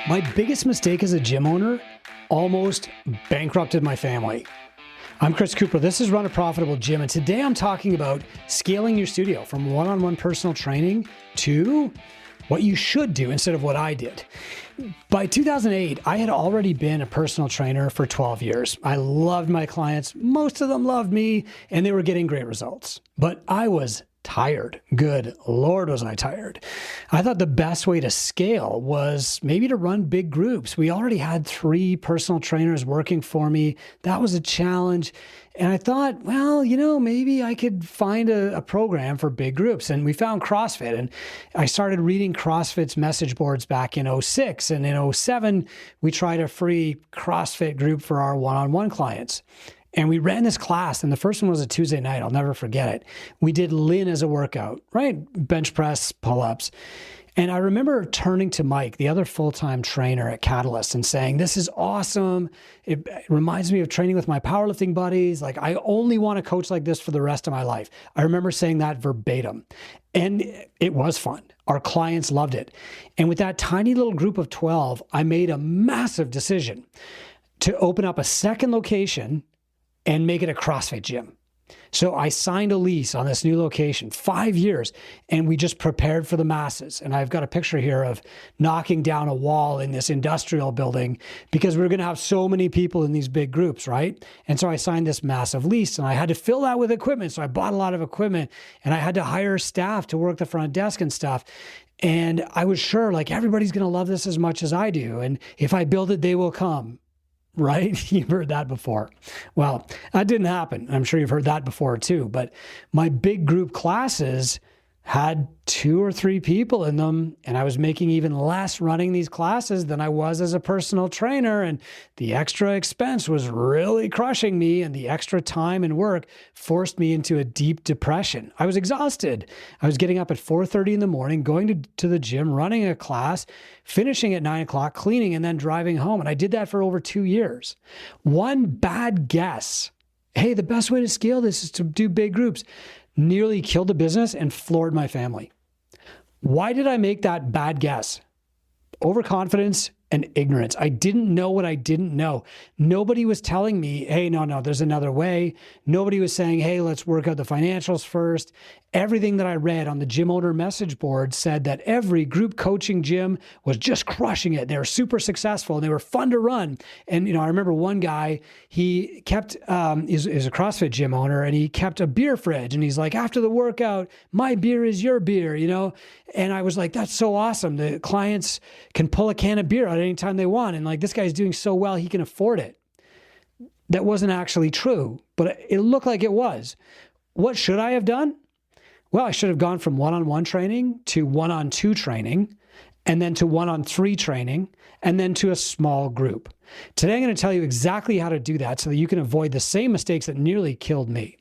My biggest mistake as a gym owner almost bankrupted my family. I'm Chris Cooper. This is Run a Profitable Gym, and today I'm talking about scaling your studio from one-on-one personal training to what you should do instead of what I did. By 2008, I had already been a personal trainer for 12 years. I loved my clients. Most of them loved me, and they were getting great results. But I was tired. Good Lord, was I tired. I thought the best way to scale was maybe to run big groups. We already had 3 personal trainers working for me. That was a challenge. And I thought, well, maybe I could find a program for big groups. And we found CrossFit. And I started reading CrossFit's message boards back in 2006. And in 2007, we tried a free CrossFit group for our one-on-one clients. And we ran this class, and the first one was a Tuesday night. I'll never forget it. We did Lean as a workout, right? Bench press, pull-ups. And I remember turning to Mike, the other full-time trainer at Catalyst, and saying, this is awesome. It reminds me of training with my powerlifting buddies. Like, I only want to coach like this for the rest of my life. I remember saying that verbatim. And it was fun. Our clients loved it. And with that tiny little group of 12, I made a massive decision to open up a second location and make it a CrossFit gym. So I signed a lease on this new location, 5 years, and we just prepared for the masses. And I've got a picture here of knocking down a wall in this industrial building because we were going to have so many people in these big groups, right? And so I signed this massive lease, and I had to fill that with equipment. So I bought a lot of equipment, and I had to hire staff to work the front desk and stuff. And I was sure, like, everybody's going to love this as much as I do. And if I build it, they will come. Right? You've heard that before. Well, that didn't happen. I'm sure you've heard that before too. But my big group classes had 2 or 3 people in them, and I was making even less running these classes than I was as a personal trainer. And the extra expense was really crushing me, and the extra time and work forced me into a deep depression. I was exhausted. I was getting up at 4:30 in the morning, going to the gym, running a class, finishing at 9 o'clock, cleaning, and then driving home. And I did that for over 2 years. One bad guess, hey, the best way to scale this is to do big groups, nearly killed the business and floored my family. Why did I make that bad guess? Overconfidence and ignorance. I didn't know what I didn't know. Nobody was telling me, hey, no, there's another way. Nobody was saying, hey, let's work out the financials first. Everything that I read on the gym owner message board said that every group coaching gym was just crushing it. They were super successful and they were fun to run. And, I remember one guy, he kept, is a CrossFit gym owner, and he kept a beer fridge. And he's like, after the workout, my beer is your beer, And I was like, that's so awesome. The clients can pull a can of beer out anytime they want. And like, this guy's doing so well, he can afford it. That wasn't actually true, but it looked like it was. What should I have done? Well, I should have gone from one-on-one training to one-on-2 training, and then to one-on-3 training, and then to a small group. Today, I'm going to tell you exactly how to do that so that you can avoid the same mistakes that nearly killed me.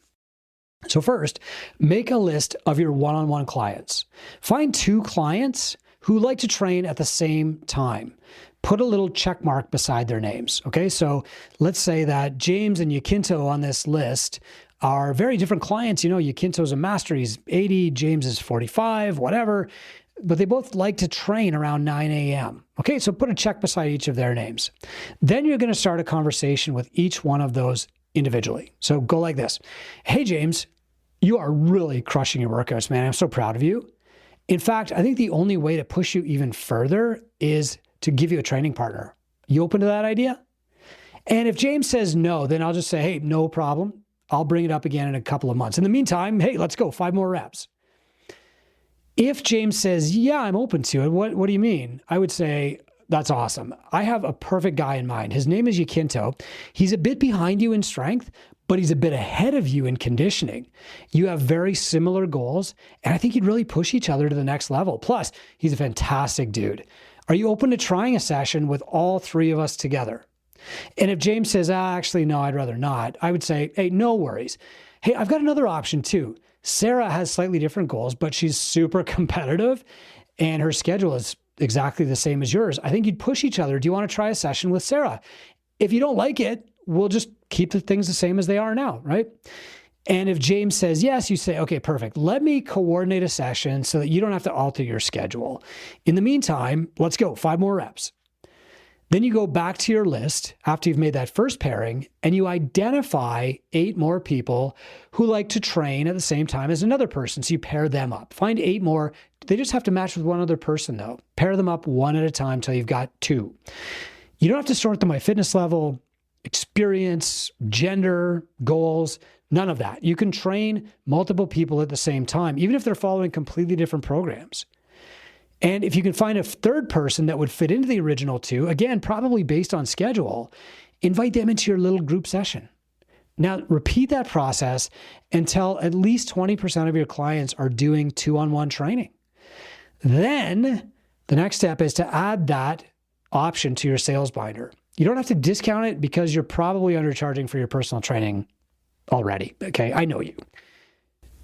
So first, make a list of your one-on-one clients. Find 2 clients who like to train at the same time. Put a little check mark beside their names. Okay, so let's say that James and Yakinto on this list are very different clients. Yakinto's a master, he's 80, James is 45, whatever, but they both like to train around 9 a.m. Okay, so put a check beside each of their names. Then you're going to start a conversation with each one of those individually. So go like this. Hey, James, you are really crushing your workouts, man. I'm so proud of you. In fact, I think the only way to push you even further is to give you a training partner. You open to that idea? And if James says no, then I'll just say, hey, no problem. I'll bring it up again in a couple of months. In the meantime, hey, let's go, 5 more reps. If James says, yeah, I'm open to it, what do you mean? I would say, that's awesome. I have a perfect guy in mind. His name is Yakinto. He's a bit behind you in strength, but he's a bit ahead of you in conditioning. You have very similar goals, and I think you'd really push each other to the next level. Plus, he's a fantastic dude. Are you open to trying a session with all 3 of us together? And if James says, actually, no, I'd rather not, I would say, hey, no worries. Hey, I've got another option too. Sarah has slightly different goals, but she's super competitive and her schedule is exactly the same as yours. I think you'd push each other. Do you want to try a session with Sarah? If you don't like it, we'll just keep the things the same as they are now, right? And if James says yes, you say, okay, perfect. Let me coordinate a session so that you don't have to alter your schedule. In the meantime, let's go, 5 more reps. Then you go back to your list after you've made that first pairing and you identify 8 more people who like to train at the same time as another person. So you pair them up. Find 8 more. They just have to match with one other person though. Pair them up one at a time until you've got 2. You don't have to sort them by fitness level, experience, gender, goals, none of that. You can train multiple people at the same time, even if they're following completely different programs. And if you can find a third person that would fit into the original 2, again, probably based on schedule, invite them into your little group session. Now, repeat that process until at least 20% of your clients are doing 2-on-1 training. Then the next step is to add that option to your sales binder. You don't have to discount it because you're probably undercharging for your personal training already. Okay, I know you.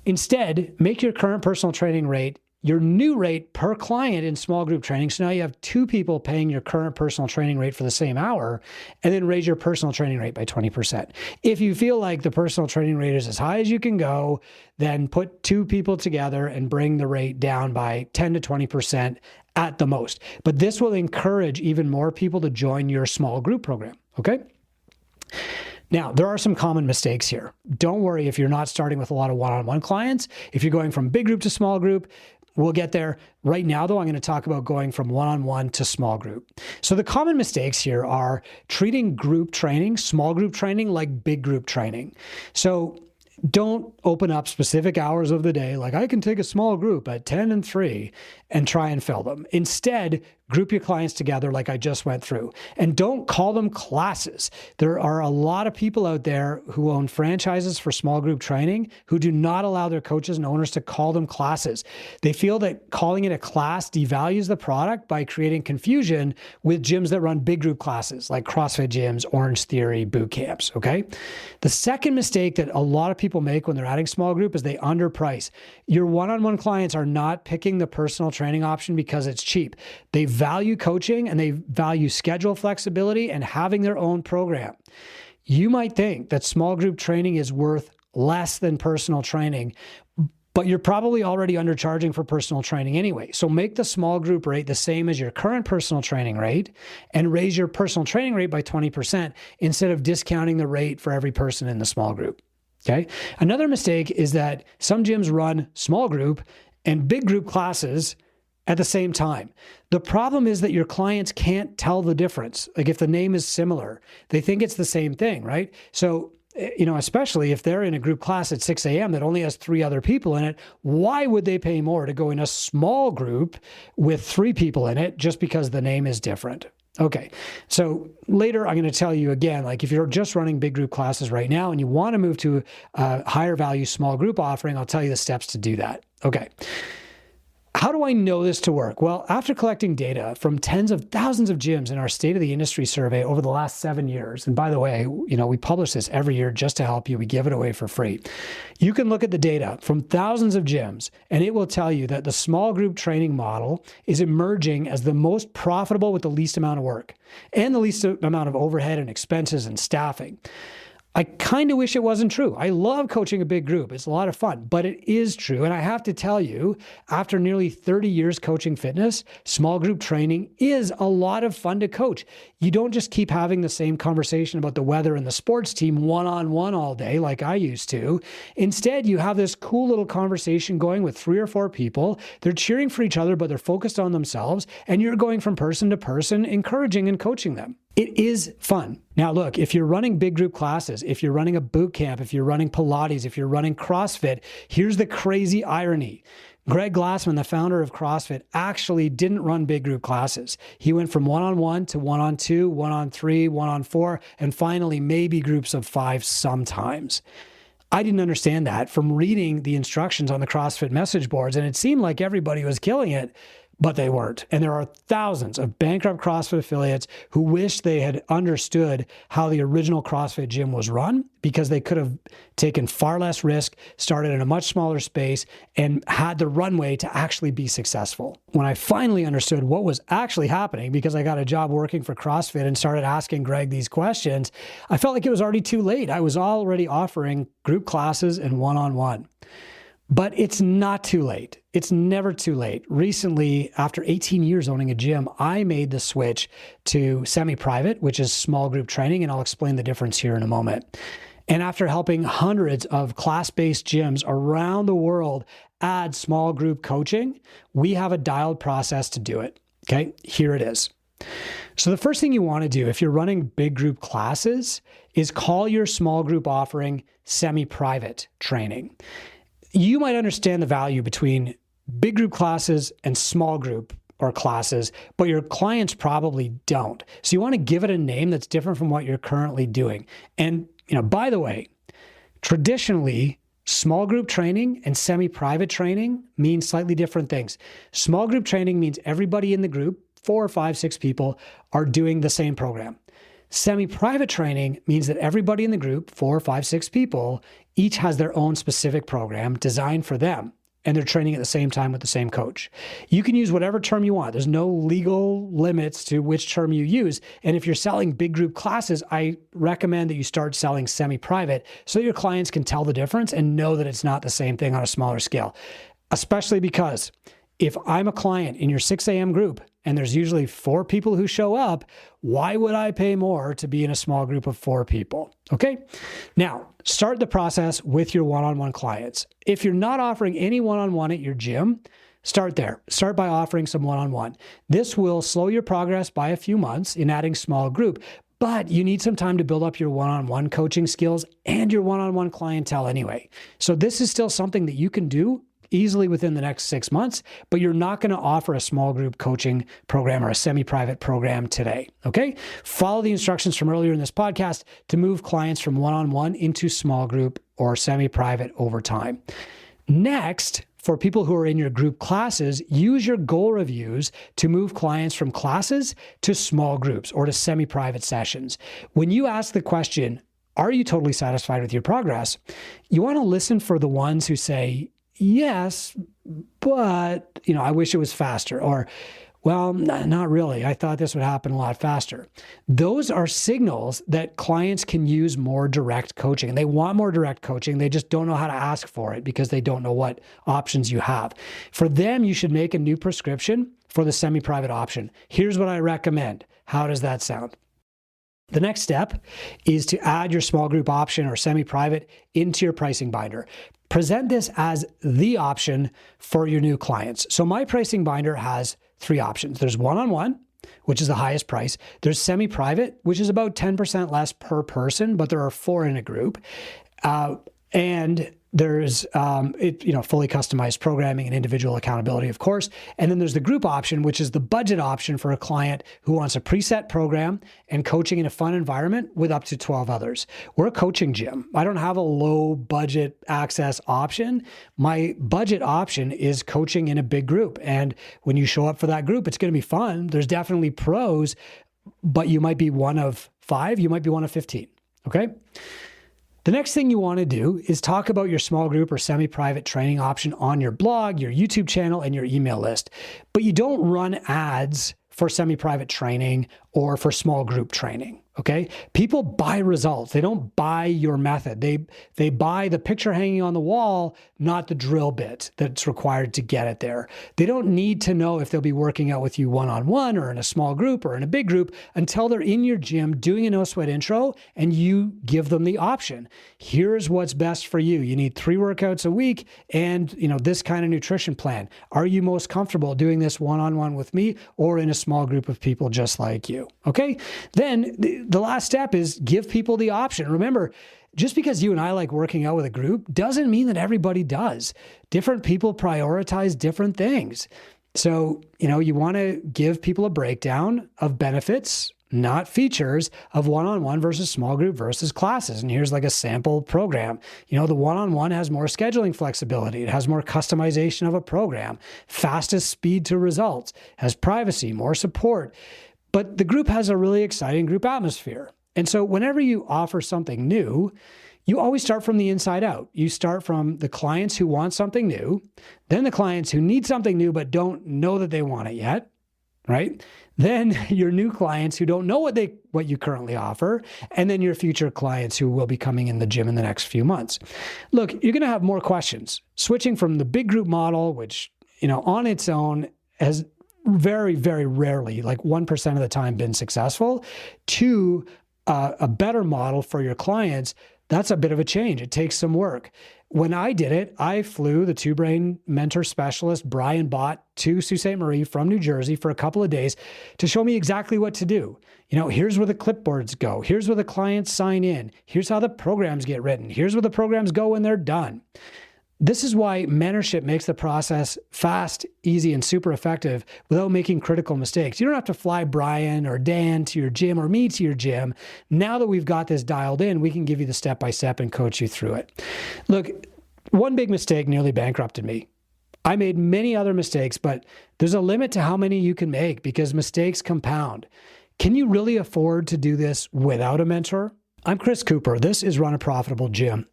Instead, make your current personal training rate your new rate per client in small group training. So now you have 2 people paying your current personal training rate for the same hour, and then raise your personal training rate by 20%. If you feel like the personal training rate is as high as you can go, then put 2 people together and bring the rate down by 10 to 20% at the most. But this will encourage even more people to join your small group program, okay? Now, there are some common mistakes here. Don't worry if you're not starting with a lot of one-on-one clients. If you're going from big group to small group, we'll get there. Right now, though, I'm going to talk about going from one-on-one to small group. So the common mistakes here are treating group training, small group training, like big group training. So don't open up specific hours of the day, like I can take a small group at 10 and 3 and try and fill them. Instead, group your clients together like I just went through. And don't call them classes. There are a lot of people out there who own franchises for small group training who do not allow their coaches and owners to call them classes. They feel that calling it a class devalues the product by creating confusion with gyms that run big group classes like CrossFit gyms, Orange Theory, boot camps, okay? The second mistake that a lot of people make when they're adding small group is they underprice. Your one-on-one clients are not picking the personal training option because it's cheap. They value coaching and they value schedule flexibility and having their own program. You might think that small group training is worth less than personal training, but you're probably already undercharging for personal training anyway. So make the small group rate the same as your current personal training rate and raise your personal training rate by 20% instead of discounting the rate for every person in the small group. Okay. Another mistake is that some gyms run small group and big group classes at the same time. The problem is that your clients can't tell the difference. Like if the name is similar, they think it's the same thing, right? So, especially if they're in a group class at 6 a.m. that only has 3 other people in it, why would they pay more to go in a small group with 3 people in it just because the name is different? Okay, so later I'm going to tell you again, like if you're just running big group classes right now and you want to move to a higher value small group offering, I'll tell you the steps to do that. Okay. How do I know this to work? Well, after collecting data from tens of thousands of gyms in our State of the Industry survey over the last 7 years, and by the way, we publish this every year just to help you. We give it away for free. You can look at the data from thousands of gyms, and it will tell you that the small group training model is emerging as the most profitable with the least amount of work and the least amount of overhead and expenses and staffing. I kind of wish it wasn't true. I love coaching a big group. It's a lot of fun, but it is true. And I have to tell you, after nearly 30 years coaching fitness, small group training is a lot of fun to coach. You don't just keep having the same conversation about the weather and the sports team one-on-one all day like I used to. Instead, you have this cool little conversation going with 3 or 4 people. They're cheering for each other, but they're focused on themselves. And you're going from person to person, encouraging and coaching them. It is fun. Now, look, if you're running big group classes, if you're running a boot camp, if you're running Pilates, if you're running CrossFit, here's the crazy irony. Greg Glassman, the founder of CrossFit, actually didn't run big group classes. He went from one-on-one to one-on-2, one-on-3, one-on-4, and finally maybe groups of 5 sometimes. I didn't understand that from reading the instructions on the CrossFit message boards, and it seemed like everybody was killing it. but they weren't. And there are thousands of bankrupt CrossFit affiliates who wish they had understood how the original CrossFit gym was run, because they could have taken far less risk, started in a much smaller space, and had the runway to actually be successful. When I finally understood what was actually happening, because I got a job working for CrossFit and started asking Greg these questions, I felt like it was already too late. I was already offering group classes and one-on-one. But it's not too late. It's never too late. Recently, after 18 years owning a gym, I made the switch to semi-private, which is small group training, and I'll explain the difference here in a moment. And after helping hundreds of class-based gyms around the world add small group coaching, we have a dialed process to do it. Okay, here it is. So the first thing you want to do if you're running big group classes is call your small group offering semi-private training. You might understand the value between big group classes and small group or classes, but your clients probably don't. So you want to give it a name that's different from what you're currently doing. And, by the way, traditionally, small group training and semi-private training mean slightly different things. Small group training means everybody in the group, 4, 5, 6 people, are doing the same program. Semi-private training means that everybody in the group, 4, 5, 6 people, each has their own specific program designed for them, and they're training at the same time with the same coach. You can use whatever term you want. There's no legal limits to which term you use. And if you're selling big group classes, I recommend that you start selling semi-private so that your clients can tell the difference and know that it's not the same thing on a smaller scale. Especially because if I'm a client in your 6 a.m. group and there's usually 4 people who show up, why would I pay more to be in a small group of 4 people? Okay. Now, start the process with your one-on-one clients. If you're not offering any one-on-one at your gym, start there. Start by offering some one-on-one. This will slow your progress by a few months in adding small group, but you need some time to build up your one-on-one coaching skills and your one-on-one clientele anyway. So this is still something that you can do easily within the next 6 months, but you're not going to offer a small group coaching program or a semi-private program today. Okay. Follow the instructions from earlier in this podcast to move clients from one-on-one into small group or semi-private over time. Next, for people who are in your group classes, use your goal reviews to move clients from classes to small groups or to semi-private sessions. When you ask the question, are you totally satisfied with your progress? You want to listen for the ones who say, yes, but, I wish it was faster, or, well, not really. I thought this would happen a lot faster. Those are signals that clients can use more direct coaching, and they want more direct coaching. They just don't know how to ask for it because they don't know what options you have. For them, you should make a new prescription for the semi-private option. Here's what I recommend. How does that sound? The next step is to add your small group option or semi-private into your pricing binder. Present this as the option for your new clients. So my pricing binder has 3 options. There's one-on-one, which is the highest price. There's semi-private, which is about 10% less per person, but there are 4 in a group. And there's fully customized programming and individual accountability, of course. And then there's the group option, which is the budget option for a client who wants a preset program and coaching in a fun environment with up to 12 others. We're a coaching gym. I don't have a low budget access option. My budget option is coaching in a big group. And when you show up for that group, it's going to be fun. There's definitely pros, but you might be one of 5, you might be one of 15. Okay. The next thing you want to do is talk about your small group or semi-private training option on your blog, your YouTube channel, and your email list. But you don't run ads for semi-private training or for small group training. Okay. People buy results. They don't buy your method. They buy the picture hanging on the wall, not the drill bit that's required to get it there. They don't need to know if they'll be working out with you one-on-one or in a small group or in a big group until they're in your gym doing a no sweat intro and you give them the option. Here's what's best for you. You need 3 workouts a week and this kind of nutrition plan. Are you most comfortable doing this one-on-one with me or in a small group of people just like you? Okay. Then the last step is give people the option. Remember, just because you and I like working out with a group doesn't mean that everybody does. Different people prioritize different things. So, you want to give people a breakdown of benefits not features of one-on-one versus small group versus classes. And here's like a sample program. You know, the one-on-one has more scheduling flexibility. It has more customization of a program, fastest speed to results, has privacy, more support. But the group has a really exciting group atmosphere. And so whenever you offer something new, you always start from the inside out. You start from the clients who want something new, then the clients who need something new but don't know that they want it yet, right? Then your new clients who don't know what you currently offer, and then your future clients who will be coming in the gym in the next few months. Look, you're going to have more questions. Switching from the big group model, which, you know, on its own has very, very rarely, like 1% of the time, been successful, to a better model for your clients. That's a bit of a change. It takes some work. When I did it, I flew the two-brain mentor specialist, Brian Bott, to Sault Ste. Marie from New Jersey for a couple of days to show me exactly what to do. You know, here's where the clipboards go. Here's where the clients sign in. Here's how the programs get written. Here's where the programs go when they're done. This is why mentorship makes the process fast, easy, and super effective without making critical mistakes. You don't have to fly Brian or Dan to your gym or me to your gym. Now that we've got this dialed in, we can give you the step-by-step and coach you through it. Look, one big mistake nearly bankrupted me. I made many other mistakes, but there's a limit to how many you can make because mistakes compound. Can you really afford to do this without a mentor? I'm Chris Cooper. This is Run a Profitable Gym.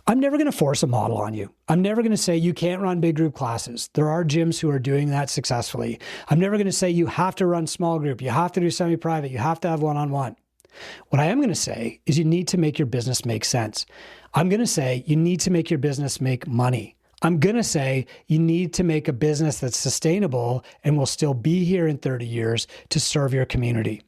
I'm never going to force a model on you. I'm never going to say you can't run big group classes. There are gyms who are doing that successfully. I'm never going to say you have to run small group. You have to do semi-private. You have to have one-on-one. What I am going to say is you need to make your business make sense. I'm going to say you need to make your business make money. I'm going to say you need to make a business that's sustainable and will still be here in 30 years to serve your community.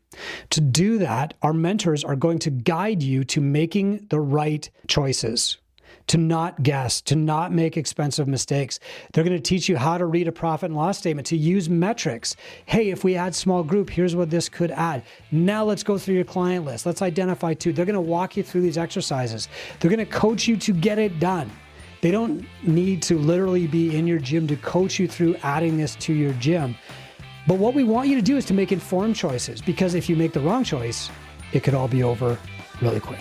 To do that, our mentors are going to guide you to making the right choices, to not guess, to not make expensive mistakes. They're going to teach you how to read a profit and loss statement, to use metrics. Hey, if we add small group, here's what this could add. Now let's go through your client list. Let's identify two. They're going to walk you through these exercises. They're going to coach you to get it done. They don't need to literally be in your gym to coach you through adding this to your gym. But what we want you to do is to make informed choices, because if you make the wrong choice, it could all be over really quick.